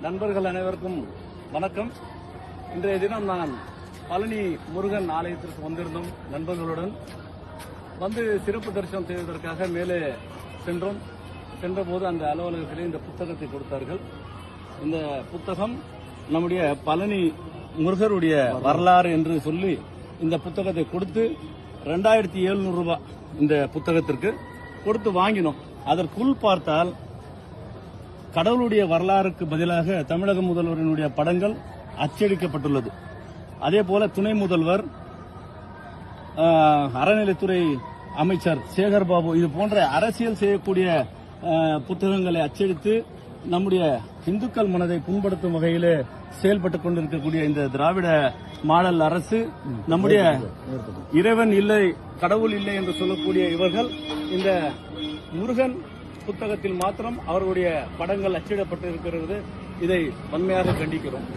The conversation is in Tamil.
நண்பர்கள் அனைவருக்கும் வணக்கம். இன்றைய தினம் நான் பழனி முருகன் ஆலயத்திற்கு வந்திருந்தோம். நண்பர்களுடன் வந்து சிறப்பு தரிசனம் செய்வதற்காக மேலே சென்றபோது அந்த அலுவலகத்திலே இந்த புத்தகத்தை கொடுத்தார்கள். இந்த புத்தகம் நம்முடைய பழனி முருகருடைய வரலாறு என்று சொல்லி இந்த புத்தகத்தை கொடுத்து 2700 ரூபாய் இந்த புத்தகத்திற்கு கொடுத்து வாங்கினோம். அதற்குள் பார்த்தால் கடவுளுடைய வரலாறுக்கு பதிலாக தமிழக முதல்வரினுடைய படங்கள் அச்சடிக்கப்பட்டுள்ளது. அதே போல துணை முதல்வர், அறநிலைத்துறை அமைச்சர் சேகர் பாபு இது போன்ற அரசியல் செய்யக்கூடிய புத்தகங்களை அச்சடித்து நம்முடைய இந்துக்கள் மனதை புண்படுத்தும் வகையிலே செயல்பட்டுக் கொண்டிருக்கக்கூடிய இந்த திராவிட மாடல் அரசு, நம்முடைய இறைவன் இல்லை கடவுள் இல்லை என்று சொல்லக்கூடிய இவர்கள் இந்த முருகன் புத்தகத்தில் மாத்திரம் அவர்களுடைய படங்கள் அச்சிடப்பட்டு இருக்கிறது. இதை வன்மையாக கண்டிக்கிறோம்.